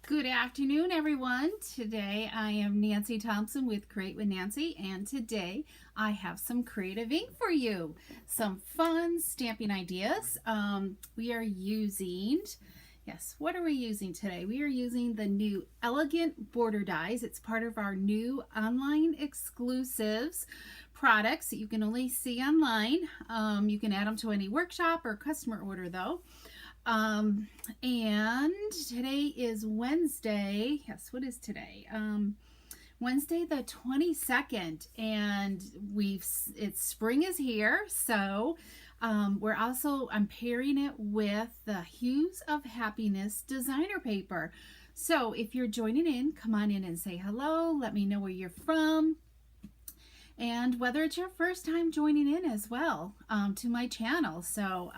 Good afternoon, everyone. Today I am Nancy Thompson with Create with Nancy, and today I have some creative ink for you. Some fun stamping ideas. We are using, yes, what are we using today? We are using the new Elegant Border Dies. It's part of our new online exclusives products that you can only see online. You can add them to any workshop or customer order though. And today is Wednesday. Yes, what is today? Wednesday the 22nd, and spring is here, so I'm pairing it with the Hues of Happiness designer paper. So if you're joining in, come on in and say hello. Let me know where you're from, and whether it's your first time joining in as well to my channel. So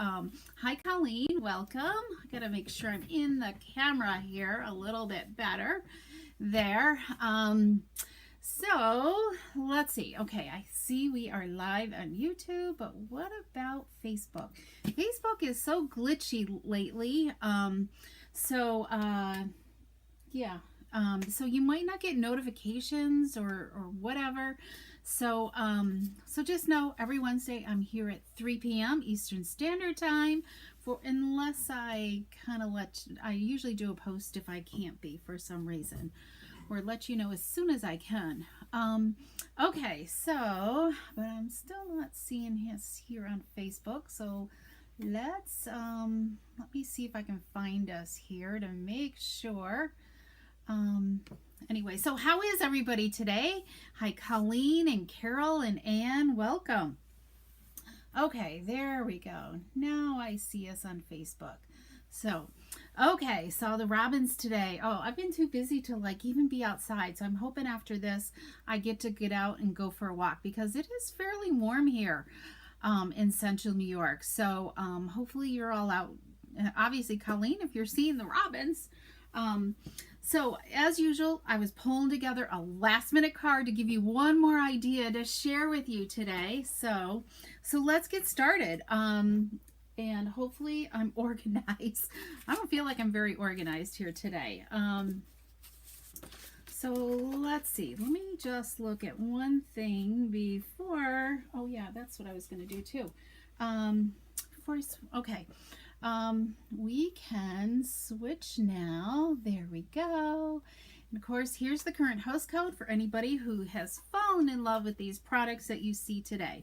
hi Colleen, welcome. I gotta make sure I'm in the camera here a little bit better there. So let's see. Okay, I see we are live on YouTube, but what about Facebook? Facebook is so glitchy lately. Yeah, so you might not get notifications or whatever. So just know every Wednesday I'm here at 3 p.m. Eastern Standard Time, unless I I usually do a post if I can't be for some reason, or let you know as soon as I can. Okay, so, but I'm still not seeing his here on Facebook, so let me see if I can find us here to make sure. Anyway, so how is everybody today? Hi, Colleen and Carol and Ann. Welcome. Okay, there we go. Now I see us on Facebook. So, okay, saw the robins today. Oh, I've been too busy to even be outside. So I'm hoping after this I get out and go for a walk, because it is fairly warm here in central New York. So hopefully you're all out. Obviously, Colleen, if you're seeing the robins. So as usual, I was pulling together a last minute card to give you one more idea to share with you today. So let's get started. And hopefully I'm organized. I don't feel like I'm very organized here today. So let's see. Let me just look at one thing before. Oh yeah, that's what I was going to do too. Okay. We can switch now. There we go. And of course, here's the current host code for anybody who has fallen in love with these products that you see today.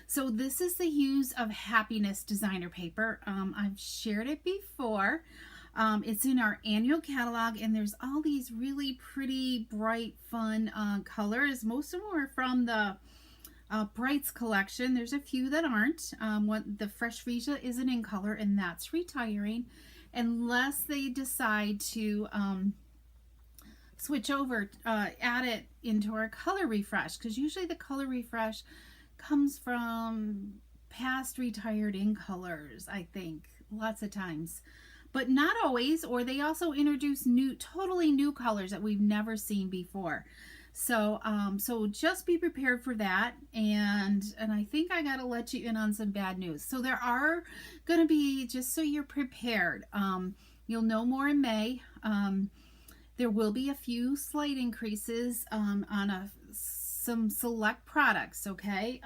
So this is the Hues of Happiness designer paper. I've shared it before. It's in our annual catalog, and there's all these really pretty, bright, fun colors. Most of them are from the Brights collection. There's a few that aren't. The Fresh Freesia isn't in color, and that's retiring unless they decide to switch over, add it into our color refresh, because usually the color refresh comes from past retired in colors, I think, lots of times, but not always. Or they also introduce totally new colors that we've never seen before. So just be prepared for that. And I think I got to let you in on some bad news. So there are going to be, just so you're prepared, you'll know more in May. There will be a few slight increases on some select products, okay?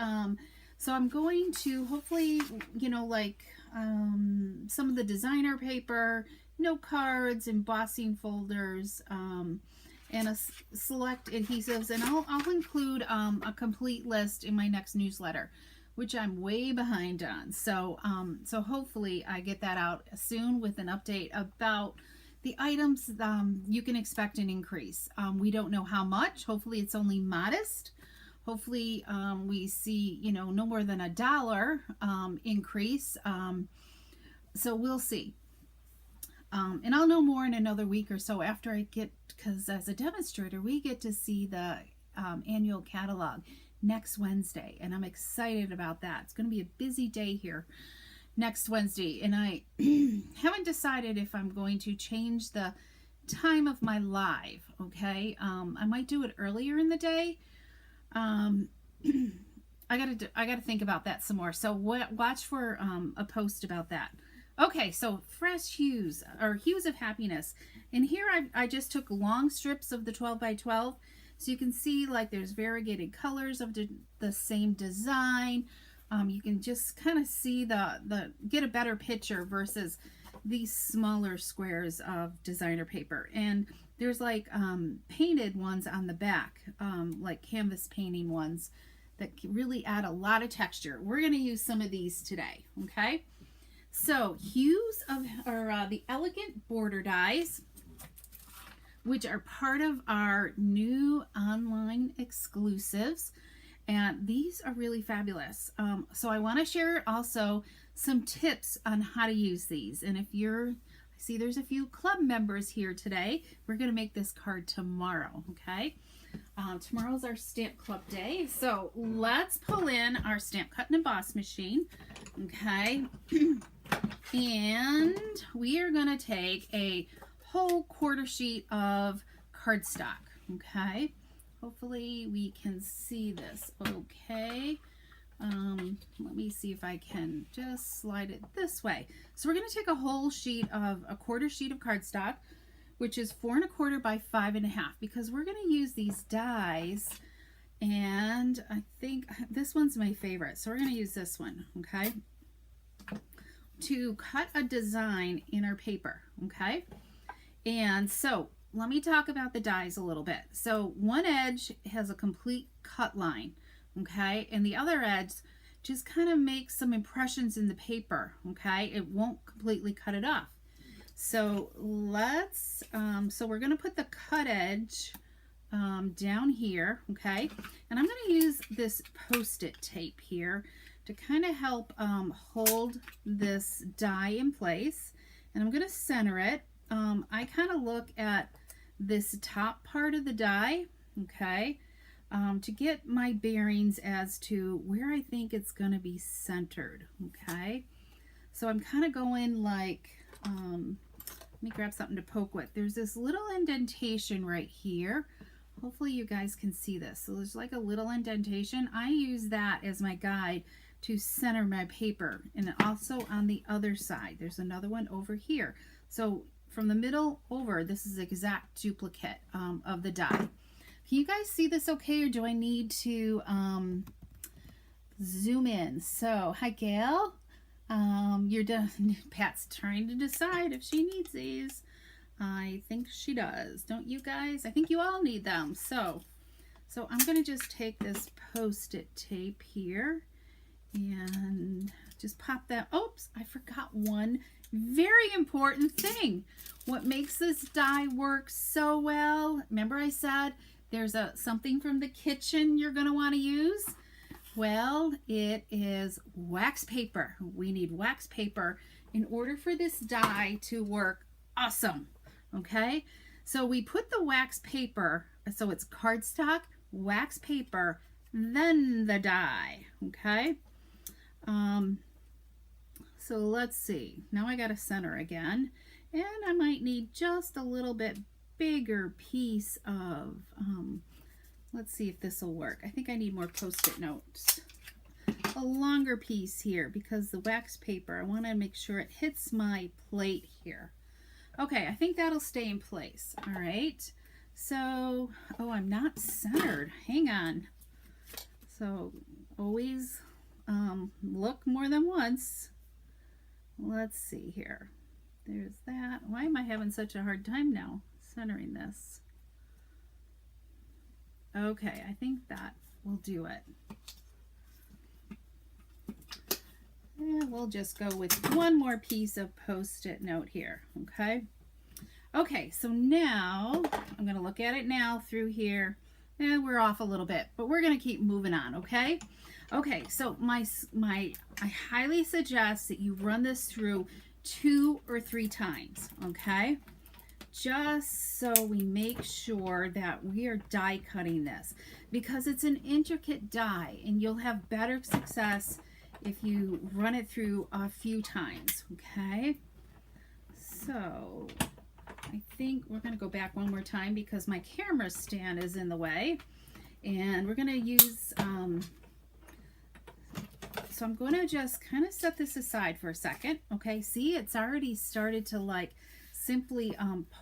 So I'm going to hopefully, some of the designer paper, note cards, embossing folders, and a select adhesives, and I'll include a complete list in my next newsletter, which I'm way behind on. So hopefully I get that out soon with an update about the items you can expect an increase. We don't know how much. Hopefully it's only modest. Hopefully we see no more than $1 increase. So we'll see. And I'll know more in another week or so after I get, because as a demonstrator, we get to see the annual catalog next Wednesday, and I'm excited about that. It's going to be a busy day here next Wednesday, and I haven't decided if I'm going to change the time of my live, okay? I might do it earlier in the day. I gotta think about that some more, so watch for a post about that. Okay, so Fresh Hues, or Hues of Happiness, And here I just took long strips of the 12 by 12. So you can see like there's variegated colors of the same design. You can just kind of see get a better picture versus these smaller squares of designer paper. And there's like painted ones on the back, like canvas painting ones that really add a lot of texture. We're going to use some of these today, okay? So Hues the Elegant Border Dies, which are part of our new online exclusives. And these are really fabulous. So I want to share also some tips on how to use these. And if I see there's a few club members here today, we're going to make this card tomorrow, okay? Tomorrow's our stamp club day. So let's pull in our stamp cut and emboss machine, okay? And we are going to take a whole quarter sheet of cardstock, okay? Hopefully we can see this okay. Let me see if I can just slide it this way. So we're going to take a quarter sheet of cardstock, which is 4 1/4 by 5 1/2, because we're going to use these dies, and I think this one's my favorite. So we're going to use this one, okay, to cut a design in our paper, okay? And so let me talk about the dies a little bit. So one edge has a complete cut line, okay? And the other edge just kind of makes some impressions in the paper, okay? It won't completely cut it off. So so we're gonna put the cut edge down here, okay? And I'm gonna use this Post-it tape here to kind of help hold this die in place. And I'm gonna center it. I kind of look at this top part of the die, okay, to get my bearings as to where I think it's going to be centered, okay. So I'm kind of going like, let me grab something to poke with. There's this little indentation right here. Hopefully you guys can see this. So there's like a little indentation. I use that as my guide to center my paper. And also on the other side, there's another one over here. So from the middle over, this is exact duplicate of the die. Can you guys see this okay, or do I need to zoom in? So, hi Gail. You're done. Pat's trying to decide if she needs these. I think she does. Don't you guys? I think you all need them. So I'm going to just take this Post-it tape here and just pop that. Oops, I forgot one very important thing. What makes this die work so well? Remember I said there's something from the kitchen you're going to want to use? Well, it is wax paper. We need wax paper in order for this die to work awesome. Okay, so we put the wax paper, so it's cardstock, wax paper, then the die. Okay, so let's see. Now I got to center again, and I might need just a little bit bigger piece of, let's see if this will work. I think I need more Post-it notes. A longer piece here because the wax paper, I want to make sure it hits my plate here. Okay, I think that'll stay in place. All right. So, oh, I'm not centered. Hang on. So, always look more than once. Let's see here. There's that. Why am I having such a hard time now centering this? Okay, I think that will do it. And we'll just go with one more piece of Post-it note here, okay? Okay, so now I'm going to look at it now through here. And we're off a little bit, but we're going to keep moving on, okay? Okay, so I highly suggest that you run this through 2 or 3 times, okay? Just so we make sure that we are die cutting this, because it's an intricate die and you'll have better success if you run it through a few times, okay? So I think we're going to go back one more time because my camera stand is in the way, and we're going to use so I'm going to just kind of set this aside for a second. Okay, see, it's already started to like simply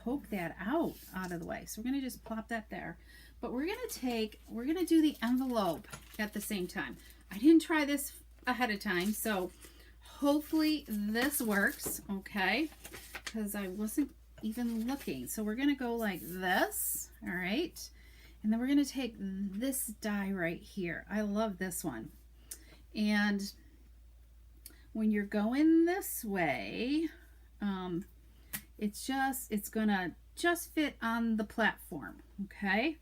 poke that out of the way. So we're going to just plop that there. But we're going to do the envelope at the same time. I didn't try this ahead of time, so hopefully this works, okay? Because I wasn't even looking. So we're going to go like this, all right? And then we're going to take this die right here. I love this one. And when you're going this way, it's gonna just fit on the platform, okay?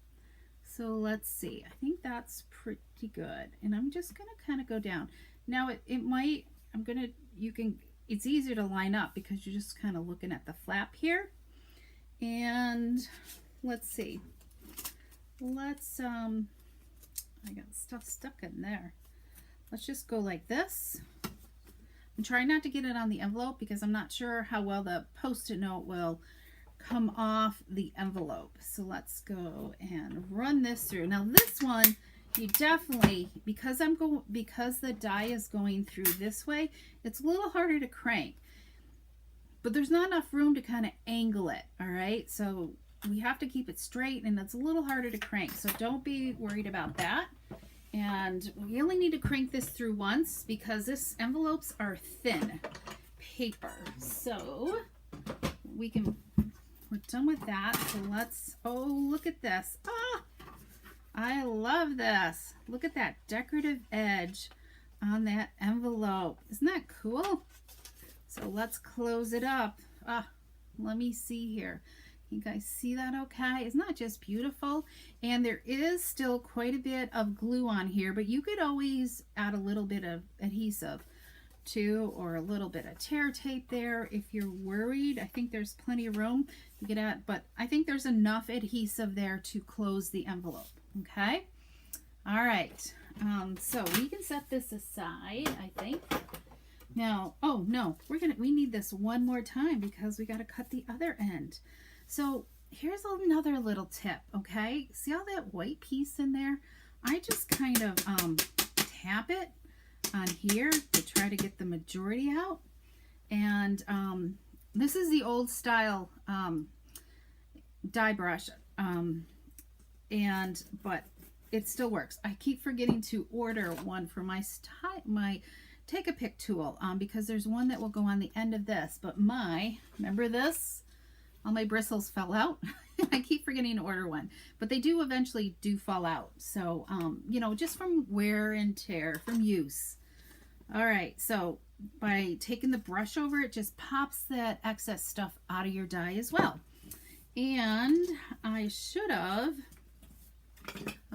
So let's see. I think that's pretty good. And I'm just gonna kind of go down. Now it might, it's easier to line up because you're just kind of looking at the flap here. And let's see. I got stuff stuck in there. Let's just go like this. I'm trying not to get it on the envelope because I'm not sure how well the Post-it note will come off the envelope. So let's go and run this through. Now this one, you definitely, because the die is going through this way, it's a little harder to crank. But there's not enough room to kind of angle it, all right? So we have to keep it straight, and it's a little harder to crank. So don't be worried about that. And we only need to crank this through once because this envelopes are thin paper. So we're done with that. So oh, look at this. Ah, I love this. Look at that decorative edge on that envelope. Isn't that cool? So let's close it up. Ah, let me see here. You guys see that okay? Isn't that just beautiful? And there is still quite a bit of glue on here, but you could always add a little bit of adhesive too, or a little bit of tear tape there if you're worried. I think there's plenty of room to get at, but I think there's enough adhesive there to close the envelope, okay? All right, so we can set this aside, I think. Now, oh no, we need this one more time because we got to cut the other end. So here's another little tip, okay? See all that white piece in there? I just kind of tap it on here to try to get the majority out. And this is the old style die brush, but it still works. I keep forgetting to order one for my Take a Pick tool because there's one that will go on the end of this. But remember this? All my bristles fell out. I keep forgetting to order one, but they do eventually fall out. So, you know, just from wear and tear, from use. All right, so by taking the brush over, it just pops that excess stuff out of your die as well. And I should have,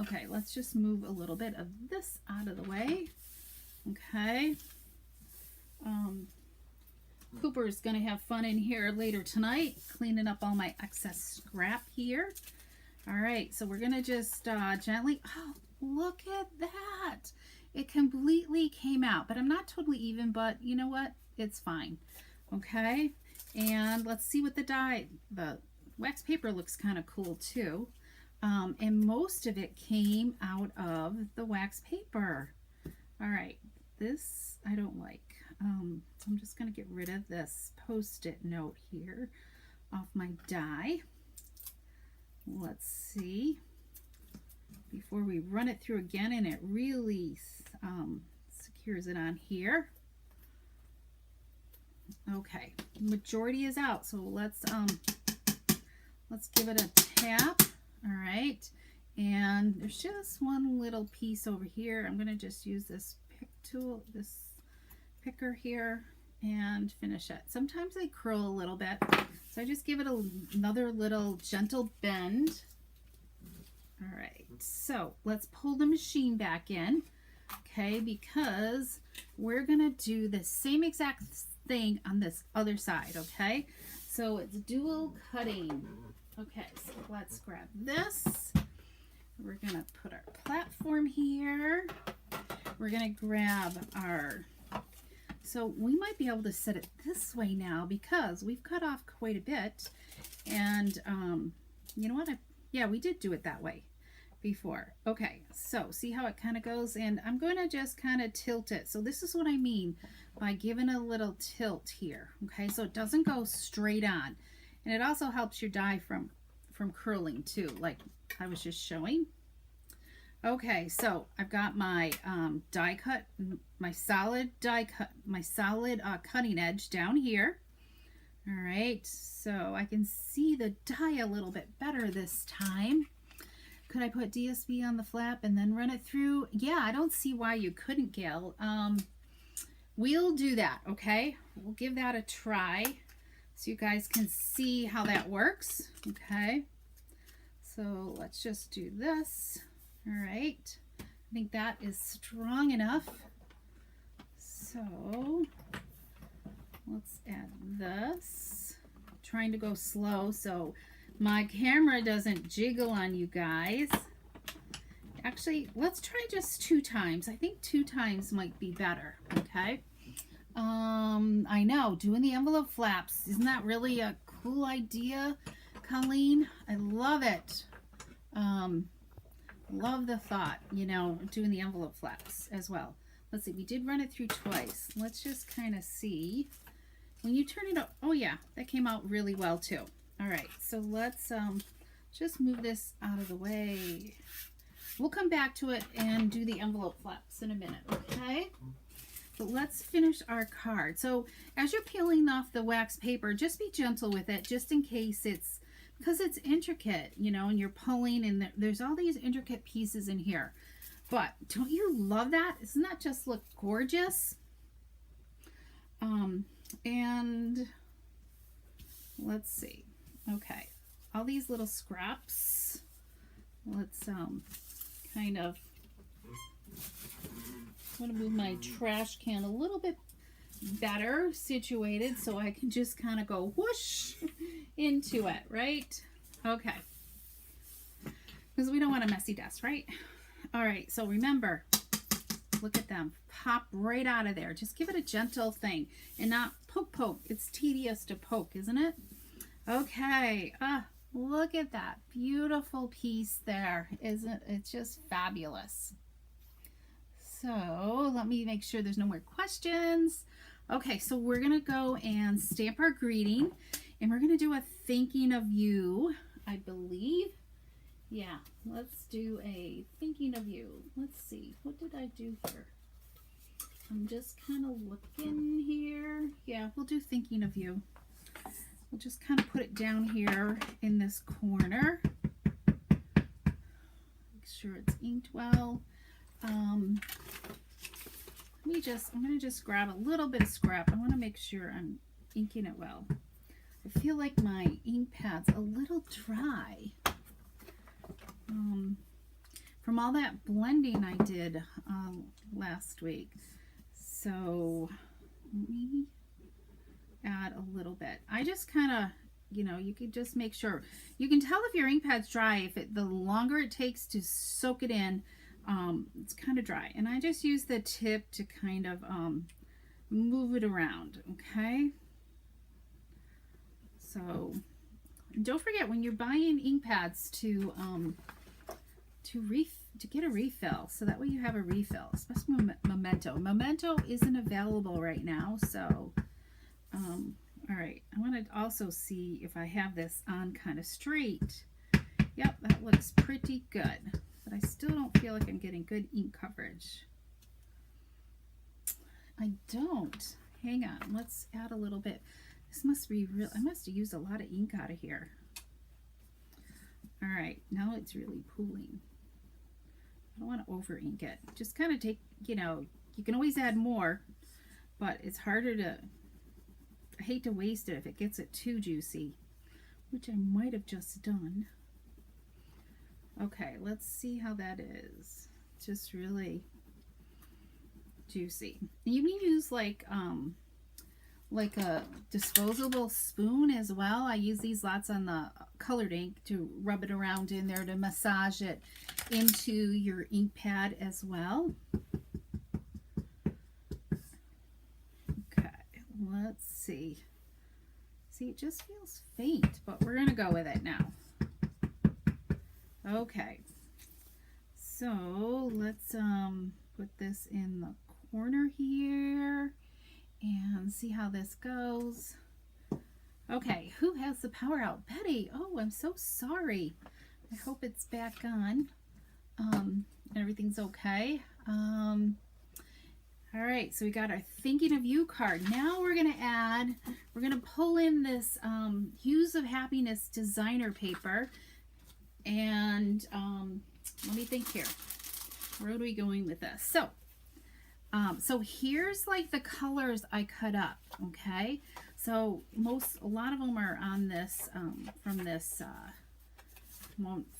okay, let's just move a little bit of this out of the way. Okay. Cooper's going to have fun in here later tonight, cleaning up all my excess scrap here. All right, so we're going to just gently, oh, look at that. It completely came out, but I'm not totally even, but you know what? It's fine. Okay, and let's see what the wax paper looks kind of cool too. And most of it came out of the wax paper. All right, this I don't like. I'm just going to get rid of this Post-it note here off my die. Let's see. Before we run it through again and it really secures it on here. Okay, majority is out, so let's give it a tap. All right, and there's just one little piece over here. I'm going to just use this picker here and finish it. Sometimes I curl a little bit, so I just give it another little gentle bend. All right, so let's pull the machine back in, okay, because we're gonna do the same exact thing on this other side, okay? So it's dual cutting. Okay, so let's grab this. We're gonna put our platform here. We're gonna grab our, so we might be able to set it this way now because we've cut off quite a bit. And you know what? Yeah, we did do it that way before. Okay, so see how it kind of goes? And I'm going to just kind of tilt it. So this is what I mean by giving a little tilt here. Okay, so it doesn't go straight on. And it also helps your die from curling too, like I was just showing. Okay, so I've got my die cut, my solid cutting edge down here. All right, so I can see the die a little bit better this time. Could I put DSP on the flap and then run it through? Yeah, I don't see why you couldn't, Gail. We'll do that, okay? We'll give that a try so you guys can see how that works, okay? So let's just do this. All right, I think that is strong enough. So let's add this. I'm trying to go slow so my camera doesn't jiggle on you guys. Actually, let's try just 2 times. I think 2 times might be better, okay? I know, doing the envelope flaps, isn't that really a cool idea, Colleen? I love it. Love the thought, you know, doing the envelope flaps as well. Let's see, we did run it through twice. Let's just kind of see. When you turn it up, oh yeah, that came out really well too. All right, so let's just move this out of the way. We'll come back to it and do the envelope flaps in a minute, okay? But let's finish our card. So as you're peeling off the wax paper, just be gentle with it, just in case it's, because it's intricate, you know, and you're pulling and there's all these intricate pieces in here. But don't you love that? Doesn't that just look gorgeous? And let's see. Okay, all these little scraps. Let's kind of, I'm going to move my trash can a little bit better situated so I can just kind of go whoosh into it, right? Okay. Because we don't want a messy desk, right? All right, so remember, look at them. Pop right out of there. Just give it a gentle thing and not poke. It's tedious to poke, isn't it? Okay. Look at that beautiful piece there. Isn't it just fabulous? So let me make sure there's no more questions. Okay, so we're going to go and stamp our greeting, and we're going to do a thinking of you, I believe. Yeah, let's do a thinking of you. Let's see, what did I do here? I'm just kind of looking here. Yeah, we'll do thinking of you. We'll just kind of put it down here in this corner. Make sure it's inked well. I'm going to just grab a little bit of scrap. I want to make sure I'm inking it well. I feel like my ink pad's a little dry. From all that blending I did last week. So let me add a little bit. I just kind of, you know, you could just make sure. You can tell if your ink pad's dry if the longer it takes to soak it in. It's kind of dry, and I just use the tip to kind of move it around. Okay, so don't forget when you're buying ink pads to get a refill, so that way you have a refill, especially Memento. Memento isn't available right now, so all right, I want to also see if I have this on kind of straight. Yep, that looks pretty good. But I still don't feel like I'm getting good ink coverage. I don't. Hang on, let's add a little bit. This must be real. I must have used a lot of ink out of here. All right, now it's really pooling. I don't want to over ink it. Just kind of take, you know, you can always add more, but it's harder to, I hate to waste it if it gets it too juicy, which I might have just done. Okay, let's see how that is. Just really juicy. You can use like a disposable spoon as well. I use these lots on the colored ink to rub it around in there to massage it into your ink pad as well. Okay, let's see. See, it just feels faint, but we're gonna go with it now. Okay, so let's put this in the corner here and see how this goes. Okay, who has the power out? Betty. Oh, I'm so sorry. I hope it's back on. Everything's okay. All right, so we got our Thinking of You card. Now we're gonna pull in this Hues of Happiness designer paper. And let me think here. Where are we going with this? So here's like the colors I cut up, okay? So a lot of them are on this, from this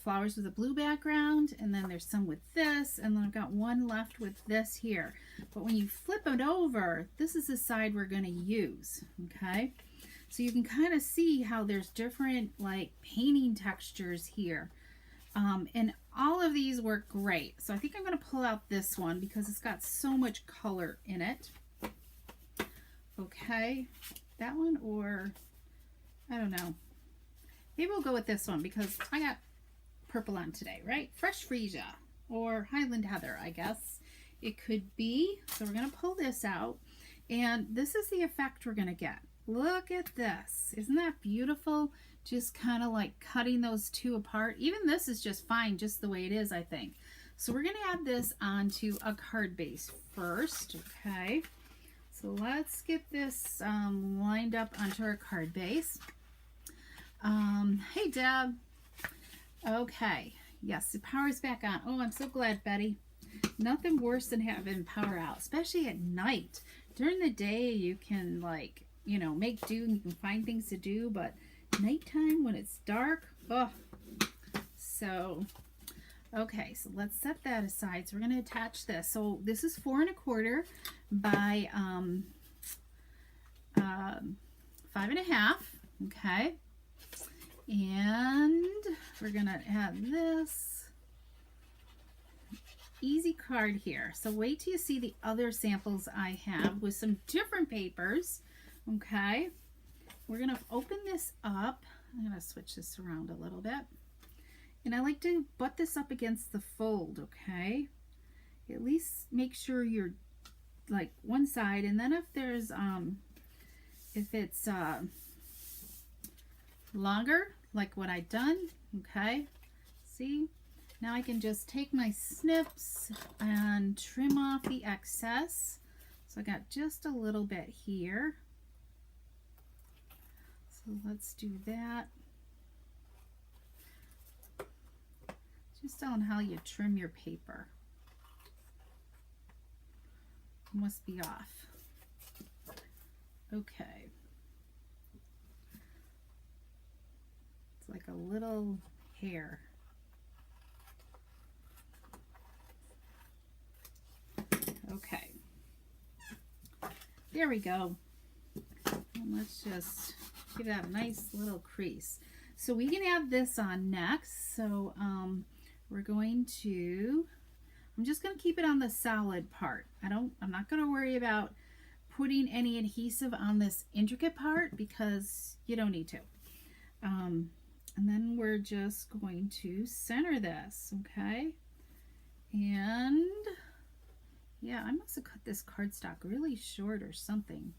flowers with a blue background, and then there's some with this, and then I've got one left with this here. But when you flip it over, this is the side we're going to use, okay? So you can kind of see how there's different like painting textures here. And all of these work great. So I think I'm going to pull out this one because it's got so much color in it. Okay, that one, or I don't know. Maybe we'll go with this one because I got purple on today, right? Fresh Freesia or Highland Heather, I guess it could be. So we're going to pull this out, and this is the effect we're going to get. Look at this. Isn't that beautiful? Just kind of like cutting those two apart. Even this is just fine, just the way it is, I think. So we're going to add this onto a card base first, okay? So let's get this lined up onto our card base. Hey, Deb. Okay. Yes, the power's back on. Oh, I'm so glad, Betty. Nothing worse than having power out, especially at night. During the day, you can, like, you know, make do and you can find things to do, but nighttime when it's dark, oh. So, okay, so let's set that aside. So we're going to attach this. So this is 4 1/4 by 5 1/2. Okay. And we're going to add this easy card here. So wait till you see the other samples I have with some different papers. Okay. We're going to open this up. I'm going to switch this around a little bit. And I like to butt this up against the fold, okay? At least make sure you're like one side, and then if there's if it's longer, like what I've done, okay? See? Now I can just take my snips and trim off the excess. So I got just a little bit here. So let's do that. Just on how you trim your paper. Must be off. Okay. It's like a little hair. Okay. There we go. And let's just give that a nice little crease. So we can add this on next. So we're going to, I'm just going to keep it on the solid part. I'm not going to worry about putting any adhesive on this intricate part because you don't need to. And then we're just going to center this, okay? And yeah, I must have cut this cardstock really short or something.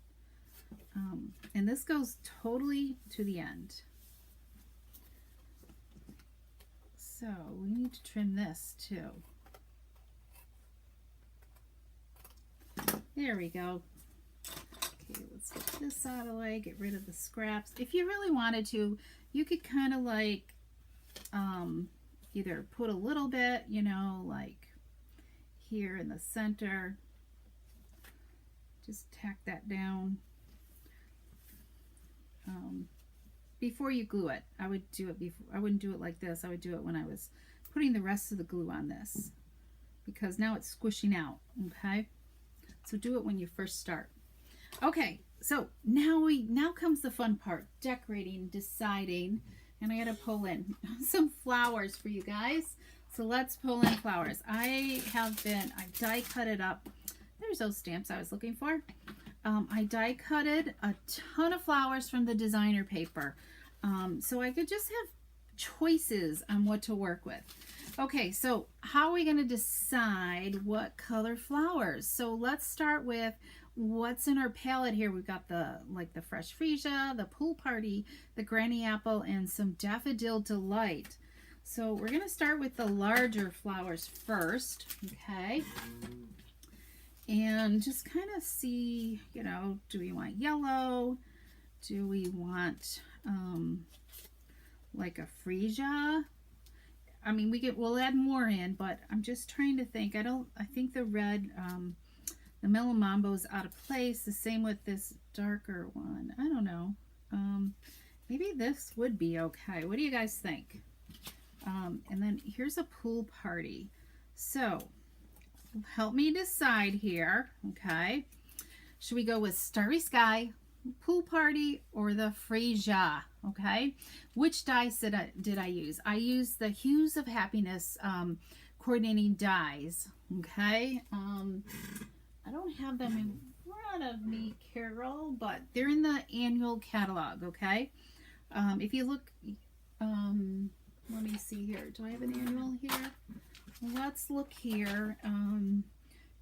And this goes totally to the end. So we need to trim this too. There we go. Okay, let's get this out of the way, get rid of the scraps. If you really wanted to, you could kind of like either put a little bit, you know, like here in the center. Just tack that down. Before you glue it, I would do it before. I wouldn't do it like this. I would do it when I was putting the rest of the glue on this, because now it's squishing out. Okay, so do it when you first start. Okay, so now comes the fun part: decorating, deciding, and I got to pull in some flowers for you guys. So let's pull in flowers. I die cut it up. There's those stamps I was looking for. I die cutted a ton of flowers from the designer paper, so I could just have choices on what to work with. Okay, so how are we going to decide what color flowers? So let's start with what's in our palette here. We've got the fresh freesia, the pool party, the granny apple, and some daffodil delight. So we're going to start with the larger flowers first, okay? And just kind of see, you know, do we want yellow? Do we want like a freesia? I mean, we'll add more in, but I'm just trying to think. I think the red, the Mellow Mambo is out of place. The same with this darker one. I don't know. Maybe this would be okay. What do you guys think? And then here's a pool party. So help me decide here, okay? Should we go with Starry Sky, Pool Party, or the freesia? Okay, which dies did I use? I used the Hues of Happiness coordinating dies. Okay, I don't have them in front of me, Carol, but they're in the annual catalog. Okay, if you look, let me see here. Do I have an annual here? Let's look here.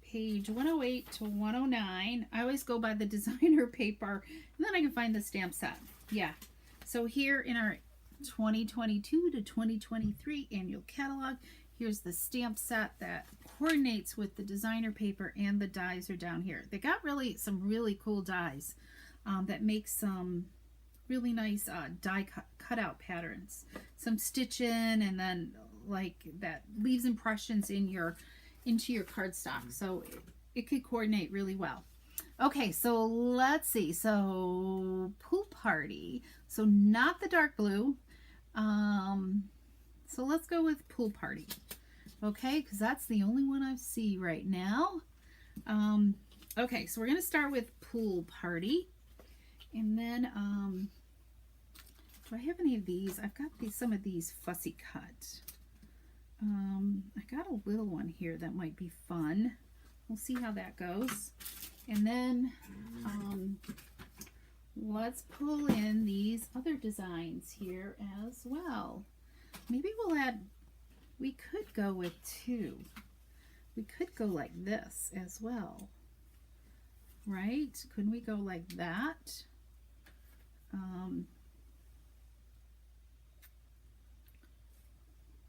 Page 108 to 109. I always go by the designer paper, and then I can find the stamp set. Yeah. So here in our 2022 to 2023 annual catalog, here's the stamp set that coordinates with the designer paper, and the dies are down here. They got some really cool dies that make some really nice die cutout patterns. Some stitching, and then like that leaves impressions into your cardstock. So it could coordinate really well. Okay, so let's see. So pool party. So not the dark blue. So let's go with pool party. Okay, because that's the only one I see right now. Okay, so we're going to start with pool party. And then, do I have any of these? I've got some of these fussy cut. I got a little one here that might be fun. We'll see how that goes. And then let's pull in these other designs here as well. Maybe we could go with two. We could go like this as well, right? Couldn't we go like that?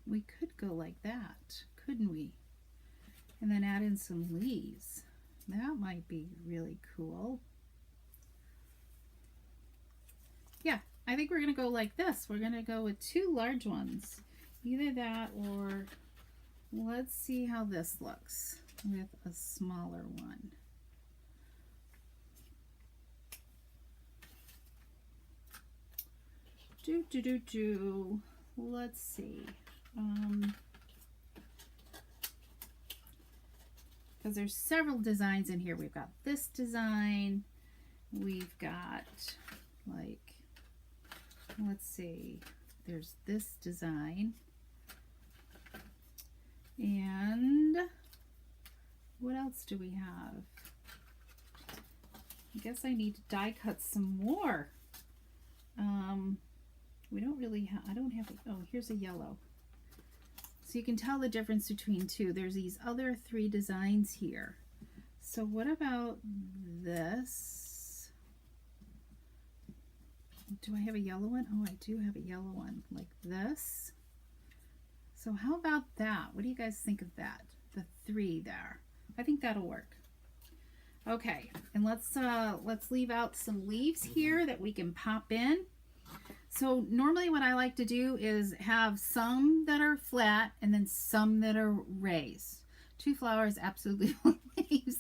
We could go like that, couldn't we? And then add in some leaves. That might be really cool. Yeah, I think we're going to go like this. We're going to go with two large ones. Either that, or let's see how this looks with a smaller one. Let's see. Because there's several designs in here. We've got this design. We've got, like, let's see. There's this design. And what else do we have? I guess I need to die cut some more. We don't really have, I don't have, oh, here's a yellow. So you can tell the difference between two. There's these other three designs here. So what about this? Do I have a yellow one? Oh, I do have a yellow one like this. So how about that? What do you guys think of that? The three there. I think that'll work. Okay, and let's leave out some leaves here that we can pop in. So normally what I like to do is have some that are flat and then some that are raised. Two flowers, absolutely leaves.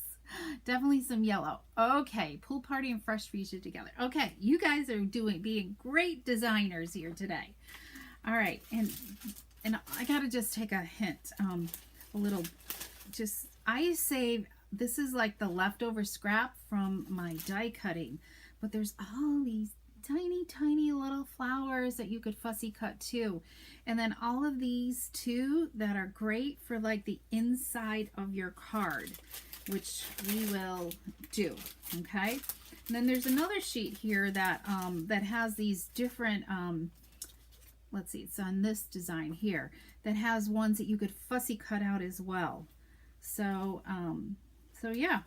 Definitely some yellow. Okay, pool party and fresh freesia together. Okay, you guys are being great designers here today. All right, and I gotta just take a hint, a little. I save. This is like the leftover scrap from my die cutting, but there's all these tiny little flowers that you could fussy cut too, and then all of these too that are great for like the inside of your card, which we will do. Okay, and then there's another sheet here that that has these different let's see, it's on this design here that has ones that you could fussy cut out as well. So so yeah.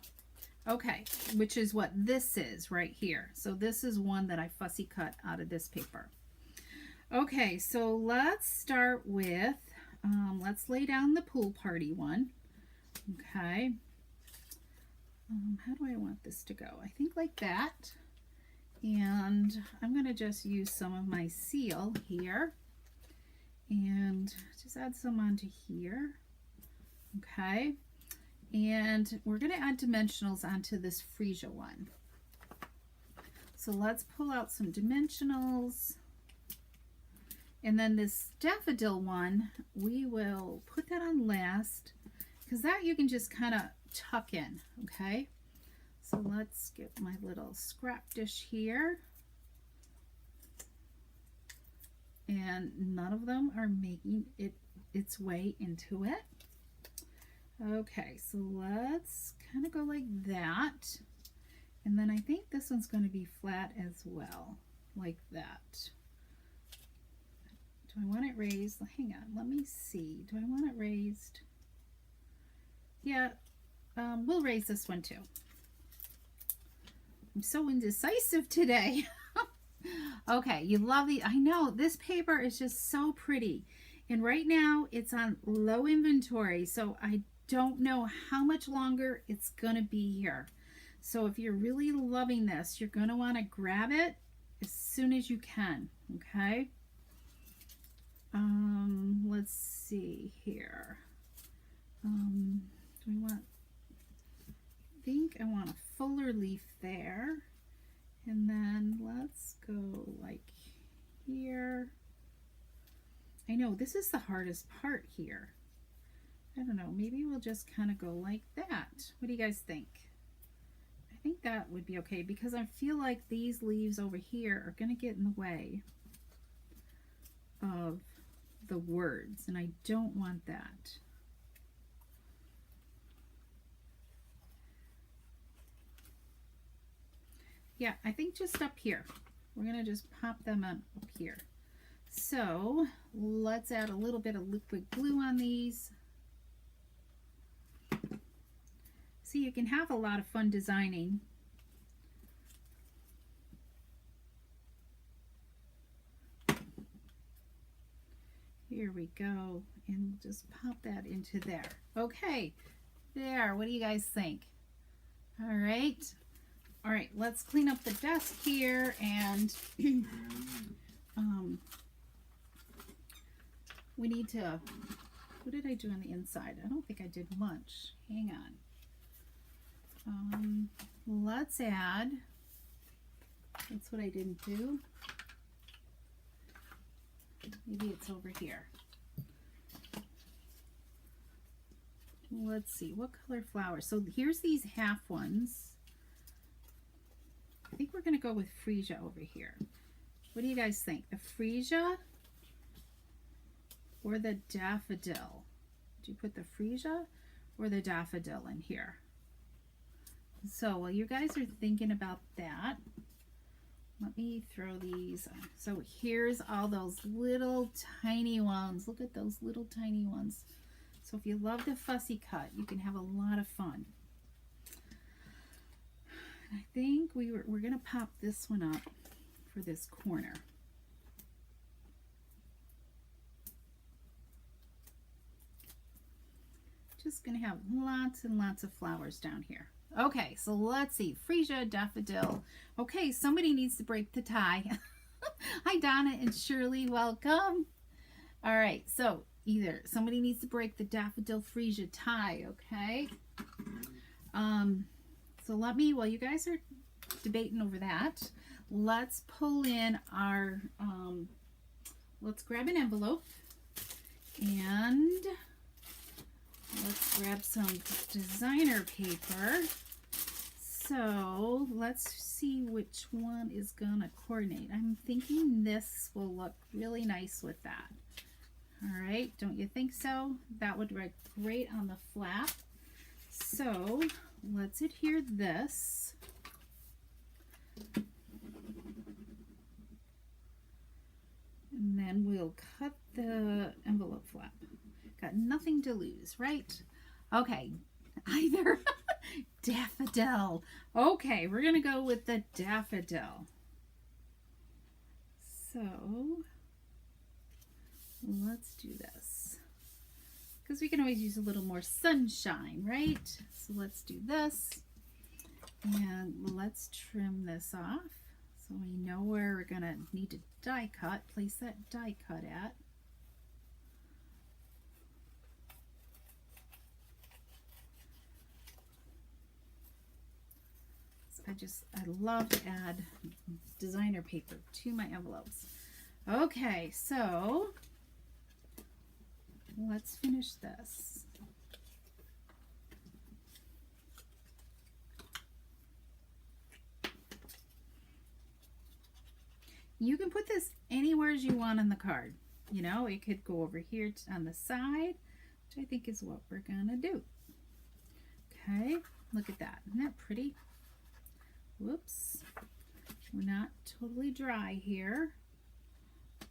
Okay, which is what this is right here. So this is one that I fussy cut out of this paper. Okay, so let's start with, let's lay down the pool party one. Okay. How do I want this to go? I think like that. And I'm going to just use some of my seal here and just add some onto here. Okay. And we're going to add dimensionals onto this freesia one. So let's pull out some dimensionals. And then this daffodil one, we will put that on last because that you can just kind of tuck in, okay? So let's get my little scrap dish here. And none of them are making its way into it. Okay, so let's kind of go like that. And then I think this one's going to be flat as well, like that. Do I want it raised? Hang on, let me see. Do I want it raised? Yeah, we'll raise this one too. I'm so indecisive today. Okay, you love the, I know, this paper is just so pretty. And right now it's on low inventory, so I don't know how much longer it's gonna be here. So if you're really loving this, you're gonna wanna grab it as soon as you can, okay? Let's see here. Do I want, I think I want a fuller leaf there. And then let's go like here. I know this is the hardest part here. I don't know, maybe we'll just kind of go like that. What do you guys think? I think that would be okay because I feel like these leaves over here are going to get in the way of the words, and I don't want that. Yeah, I think just up here. We're going to just pop them up here. So let's add a little bit of liquid glue on these. See, you can have a lot of fun designing. Here we go, and just pop that into there. Okay, there, what do you guys think? All right, let's clean up the desk here, and we need to, what did I do on the inside? I don't think I did much. Hang on. Let's add, that's what I didn't do. Maybe it's over here. Let's see, what color flowers? So here's these half ones. I think we're going to go with freesia over here. What do you guys think? The freesia or the daffodil? Do you put the freesia or the daffodil in here? So while you guys are thinking about that, let me throw these on. So here's all those little tiny ones. Look at those little tiny ones. So if you love the fussy cut, you can have a lot of fun. And I think we're going to pop this one up for this corner. Just going to have lots and lots of flowers down here. Okay, so let's see. Freesia, daffodil. Okay, somebody needs to break the tie. Hi, Donna and Shirley. Welcome. All right, so either somebody needs to break the daffodil freesia tie, okay? So let me, while you guys are debating over that, let's pull in our, let's grab an envelope and let's grab some designer paper. So let's see which one is gonna coordinate. I'm thinking this will look really nice with that. All right, don't you think so? That would look great on the flap. So let's adhere this. And then we'll cut the envelope flap. Got nothing to lose, right? Okay, either Daffodil. Okay, we're gonna go with the daffodil. So let's do this, because we can always use a little more sunshine, right? So let's do this, and let's trim this off so we know where we're gonna need to die cut. Place that die cut at. I love to add designer paper to my envelopes. Okay, so let's finish this. You can put this anywhere as you want on the card. You know, it could go over here on the side, which I think is what we're gonna do. Okay, look at that. Isn't that pretty? Whoops, we're not totally dry here.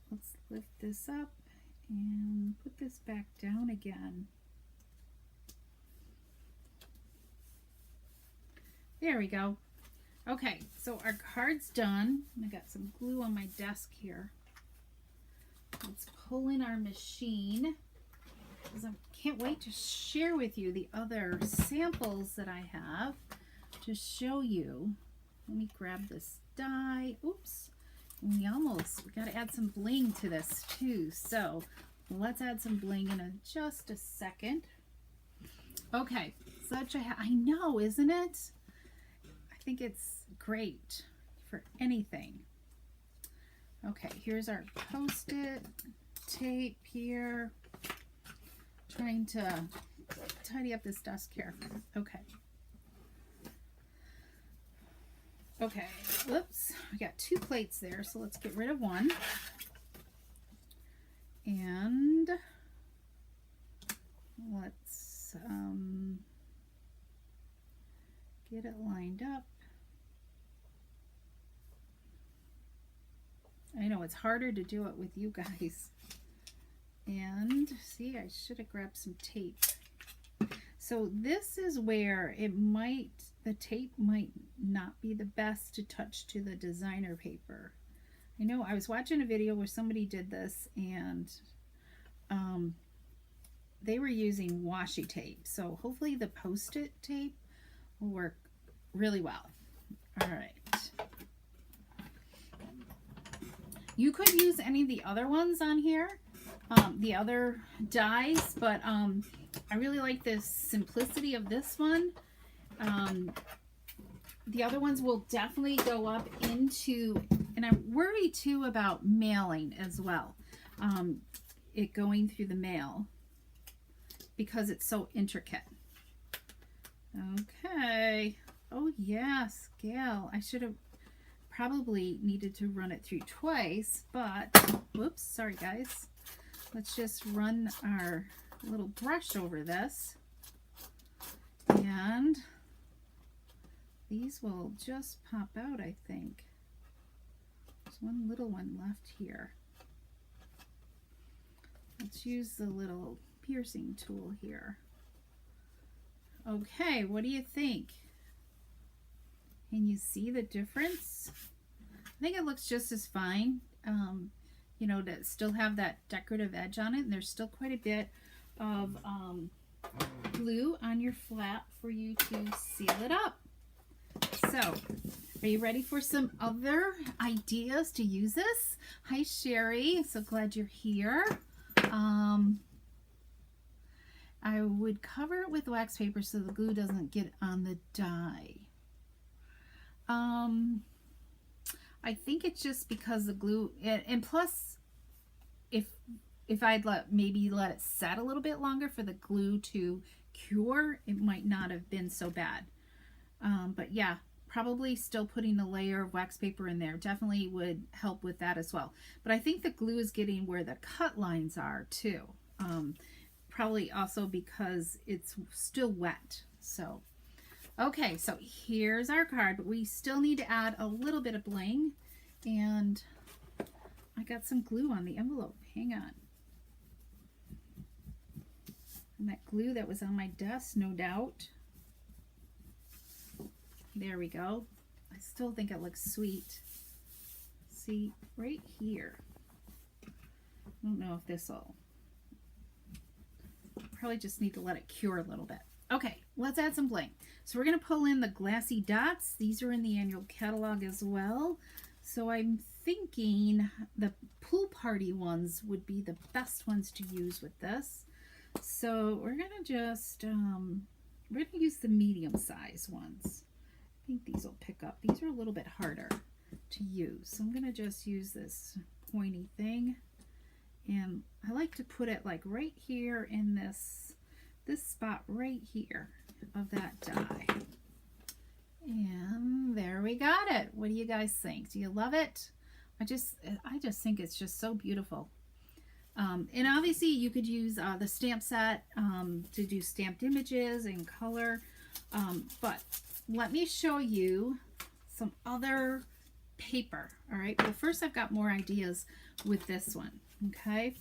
Let's lift this up and put this back down again. There we go. Okay, so our card's done. I got some glue on my desk here. Let's pull in our machine, because I can't wait to share with you the other samples that I have to show you. Let me grab this die. Oops. We got to add some bling to this too. So let's add some bling in just a second. Okay. I know, isn't it? I think it's great for anything. Okay. Here's our Post-it tape here. Trying to tidy up this desk here. Okay. Okay, whoops, we got 2 plates there, so let's get rid of one. And let's get it lined up. I know it's harder to do it with you guys. And see, I should have grabbed some tape. So this is where the tape might not be the best to touch to the designer paper. I know I was watching a video where somebody did this, and they were using washi tape. So hopefully the Post-it tape will work really well. All right. You could use any of the other ones on here, the other dies, but I really like the simplicity of this one. The other ones will definitely go up into, and I'm worried too about mailing as well. It going through the mail because it's so intricate. Okay. Oh yes, Gail. I should have probably needed to run it through twice, but whoops, sorry guys. Let's just run our little brush over this, and these will just pop out, I think. There's one little one left here. Let's use the little piercing tool here. Okay, what do you think? Can you see the difference? I think it looks just as fine, you know, to still have that decorative edge on it. And there's still quite a bit of glue on your flap for you to seal it up. So, are you ready for some other ideas to use this? Hi, Sherry. So glad you're here. I would cover it with wax paper so the glue doesn't get on the die. I think it's just because the glue, and plus, if I'd maybe let it set a little bit longer for the glue to cure, it might not have been so bad. But yeah, probably still putting a layer of wax paper in there definitely would help with that as well. But I think the glue is getting where the cut lines are too. Probably also because it's still wet. So, okay, so here's our card, but we still need to add a little bit of bling. And I got some glue on the envelope. Hang on. And that glue that was on my desk, no doubt. There we go. I still think it looks sweet. See, right here. I don't know if this will. Probably just need to let it cure a little bit. Okay, let's add some bling. So we're going to pull in the glassy dots. These are in the annual catalog as well. So I'm thinking the pool party ones would be the best ones to use with this. So we're going to just, we're going to use the medium size ones. I think these will pick up. These are a little bit harder to use. So I'm going to just use this pointy thing. And I like to put it like right here in this spot right here of that die. And there we got it. What do you guys think? Do you love it? I just think it's just so beautiful. And obviously you could use the stamp set to do stamped images in color. But let me show you some other paper. All right. Well, first I've got more ideas with this one. Okay.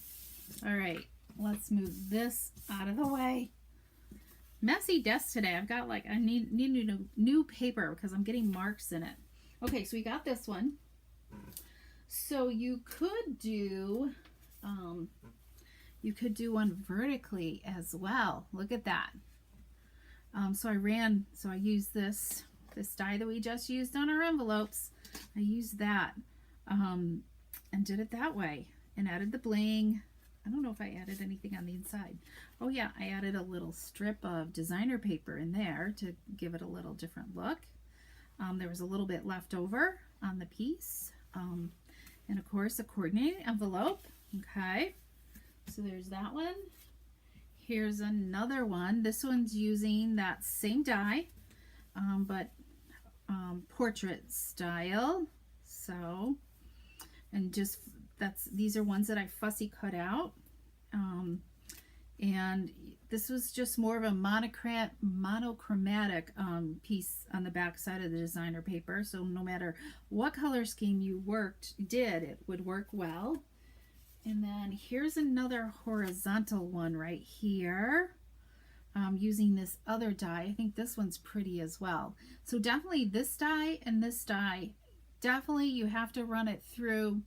All right. Let's move this out of the way. Messy desk today. I've got like, I need new paper because I'm getting marks in it. Okay. So we got this one. So you could do one vertically as well. Look at that. So I used this die that we just used on our envelopes. I used that and did it that way and added the bling. I don't know if I added anything on the inside. Oh yeah, I added a little strip of designer paper in there to give it a little different look. There was a little bit left over on the piece. And of course a coordinating envelope. Okay, so there's that one. Here's another one. This one's using that same die, but portrait style. So, and just these are ones that I fussy cut out. And this was just more of a monochromatic piece on the back side of the designer paper. So no matter what color scheme you did, it would work well. And then here's another horizontal one right here. Using this other die. I think this one's pretty as well. So definitely this die and this die, definitely you have to run it through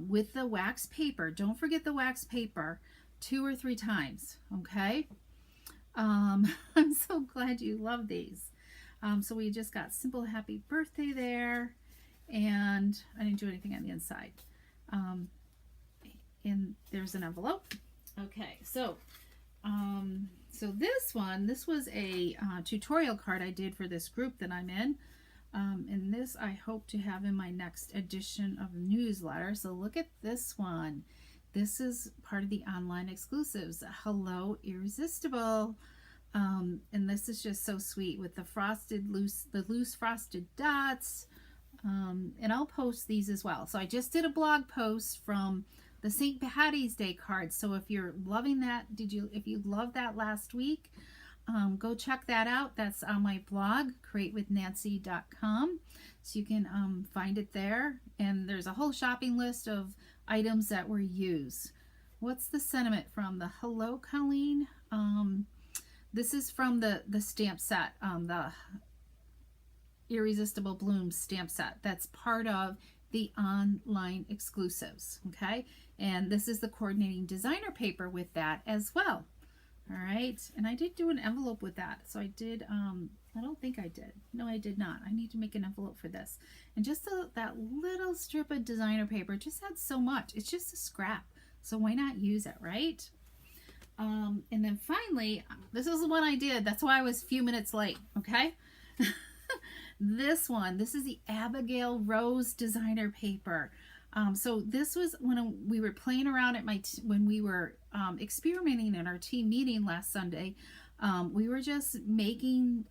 with the wax paper. Don't forget the wax paper 2 or 3 times, okay? I'm so glad you love these. So we just got simple happy birthday there, and I didn't do anything on the inside. And there's an envelope. Okay, so this was a tutorial card I did for this group that I'm in. And this I hope to have in my next edition of the newsletter. So look at this one. This is part of the online exclusives. Hello Irresistible. And this is just so sweet with the loose frosted dots. And I'll post these as well. So I just did a blog post from the St. Patty's Day card. So if you're loving that, if you loved that last week, go check that out. That's on my blog, createwithnancy.com. So you can find it there. And there's a whole shopping list of items that were used. What's the sentiment from the Hello Colleen? This is from the stamp set, the Irresistible Blooms stamp set. That's part of the online exclusives, okay? And this is the coordinating designer paper with that as well. All right, and I did do an envelope with that. So I did, I don't think I did. No, I did not. I need to make an envelope for this. And just that little strip of designer paper just adds so much. It's just a scrap. So why not use it, right? And then finally, this is the one I did. That's why I was a few minutes late, okay? This is the Abigail Rose designer paper. So this was when we were playing around at when we were experimenting in our team meeting last Sunday. We were just making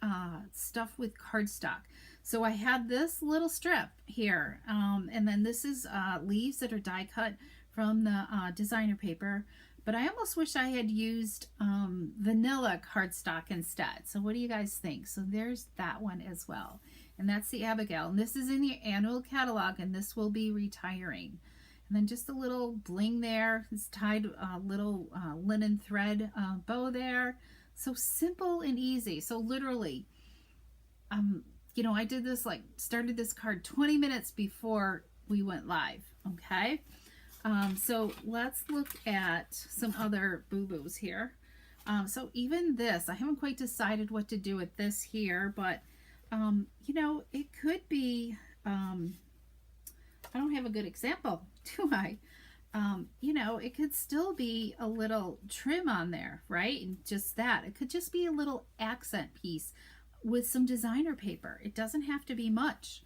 stuff with cardstock. So I had this little strip here, and then this is leaves that are die cut from the designer paper. But I almost wish I had used vanilla cardstock instead. So what do you guys think? So there's that one as well. And that's the Abigail. And this is in the annual catalog, and this will be retiring. And then just a little bling there. It's tied a little linen thread bow there. So simple and easy. So literally, you know, I did this, like, started this card 20 minutes before we went live, okay? So let's look at some other boo-boos here. So even this, I haven't quite decided what to do with this here, but, you know, it could be, I don't have a good example, do I? You know, it could still be a little trim on there, right? And just that. It could just be a little accent piece with some designer paper. It doesn't have to be much.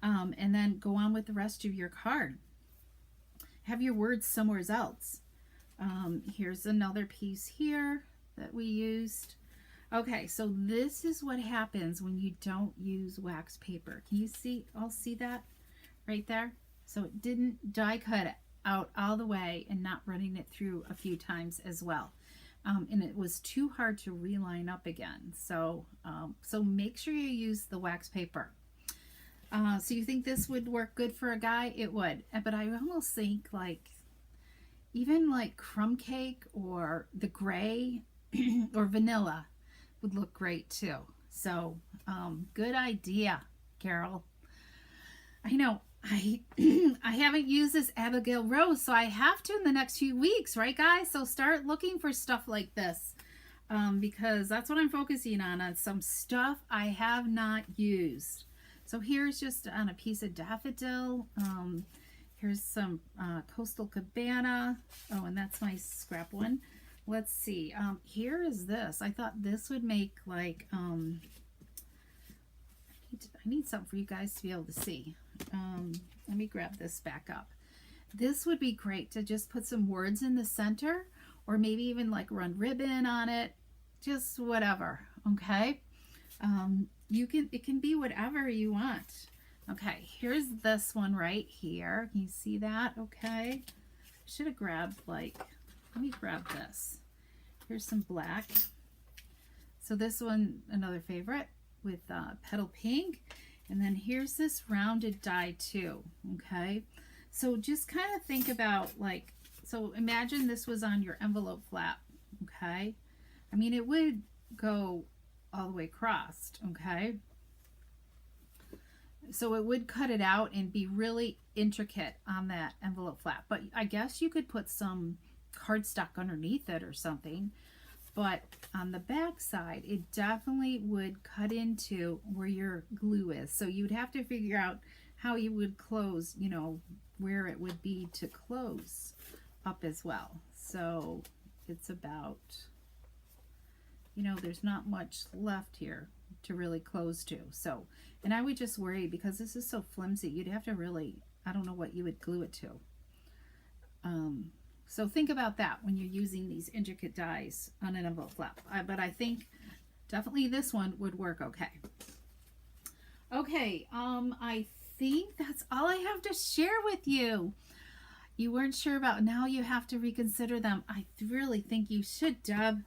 And then go on with the rest of your card. Have your words somewhere else. Here's another piece here that we used. Okay, so this is what happens when you don't use wax paper. Can you see, all see that right there? So it didn't die cut out all the way and not running it through a few times as well. And it was too hard to reline up again. So, so make sure you use the wax paper. So you think this would work good for a guy? It would. But I almost think like even like crumb cake or the gray or vanilla would look great too. So good idea, Carol. I know I haven't used this Abigail Rose, so I have to in the next few weeks, right guys? So start looking for stuff like this because that's what I'm focusing on some stuff I have not used. So here's just on a piece of daffodil. Here's some Coastal Cabana. Oh, and that's my scrap one. Let's see. Here is this. I thought this would make like, I need something for you guys to be able to see. Let me grab this back up. This would be great to just put some words in the center or maybe even like run ribbon on it. Just whatever. Okay. It can be whatever you want. Okay, here's this one right here. Can you see that? Okay. Should have grabbed like, let me grab this. Here's some black. So this one, another favorite with petal pink. And then here's this rounded die too. Okay. So just kind of think about like, so imagine this was on your envelope flap. Okay. I mean, it would go all the way crossed. Okay. So it would cut it out and be really intricate on that envelope flap. But I guess you could put some cardstock underneath it or something. But on the back side, it definitely would cut into where your glue is. So you'd have to figure out how you would close, you know, where it would be to close up as well. So it's about, you know, there's not much left here to really close to. So, and I would just worry because this is so flimsy, you'd have to really, I don't know what you would glue it to. So think about that when you're using these intricate dies on an envelope flap. But I think definitely this one would work okay. Okay, I think that's all I have to share with you. You weren't sure about, now you have to reconsider them. I really think you should, Deb.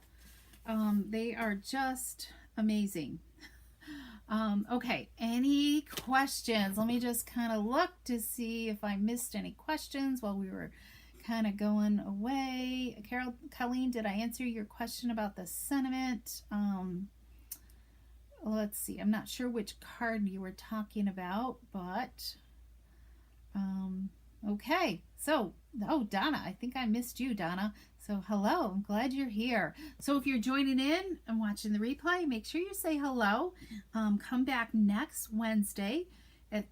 They are just amazing. Okay, any questions? Let me just kind of look to see if I missed any questions while we were kind of going away. Colleen, did I answer your question about the sentiment? Let's see. I'm not sure which card you were talking about, but okay. So, oh, Donna, I think I missed you, Donna. So hello, I'm glad you're here. So if you're joining in and watching the replay, make sure you say hello. Come back next Wednesday at,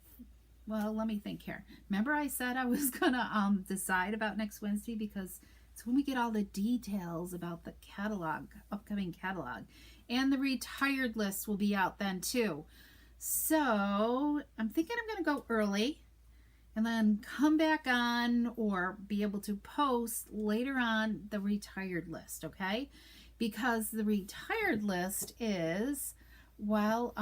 well, let me think here. Remember I said I was gonna decide about next Wednesday because it's when we get all the details about the catalog, upcoming catalog. And the retired list will be out then too. So I'm thinking I'm gonna go early and then come back on or be able to post later on the retired list, okay? Because the retired list is, well,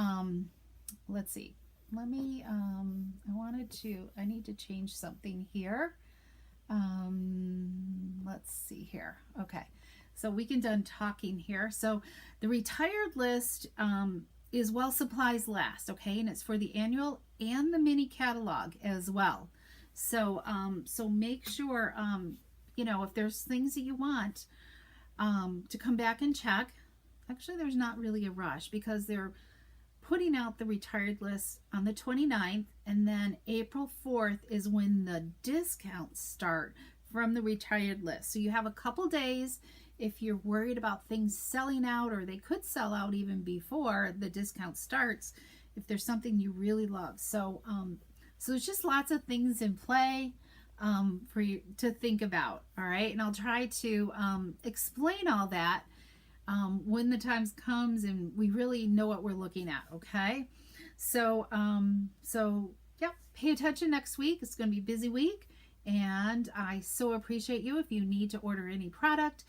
let's see. Let me, I need to change something here. Let's see here. Okay, so we can done talking here. So the retired list is while supplies last, okay? And it's for the annual and the mini catalog as well. So so make sure, you know, if there's things that you want to come back and check. Actually, there's not really a rush because they're putting out the retired list on the 29th, and then April 4th is when the discounts start from the retired list. So you have a couple days if you're worried about things selling out, or they could sell out even before the discount starts if there's something you really love. So there's just lots of things in play for you to think about. All right, and I'll try to explain all that when the time comes and we really know what we're looking at. Okay, so yeah, pay attention next week. It's going to be a busy week, and I so appreciate you. If you need to order any product,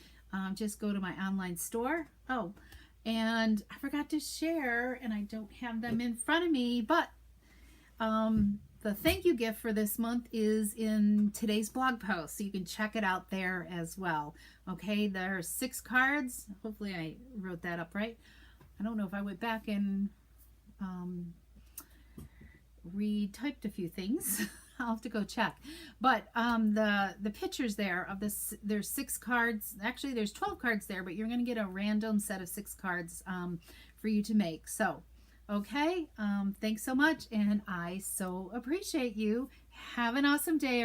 just go to my online store. Oh, and I forgot to share, and I don't have them in front of me, but the thank you gift for this month is in today's blog post, so you can check it out there as well. Okay, there are 6 cards. Hopefully I wrote that up right. I don't know if I went back and retyped a few things. I'll have to go check. But the pictures there of this, there's 6 cards. Actually, there's 12 cards there, but you're going to get a random set of 6 cards for you to make. So, okay, thanks so much, and I so appreciate you. Have an awesome day,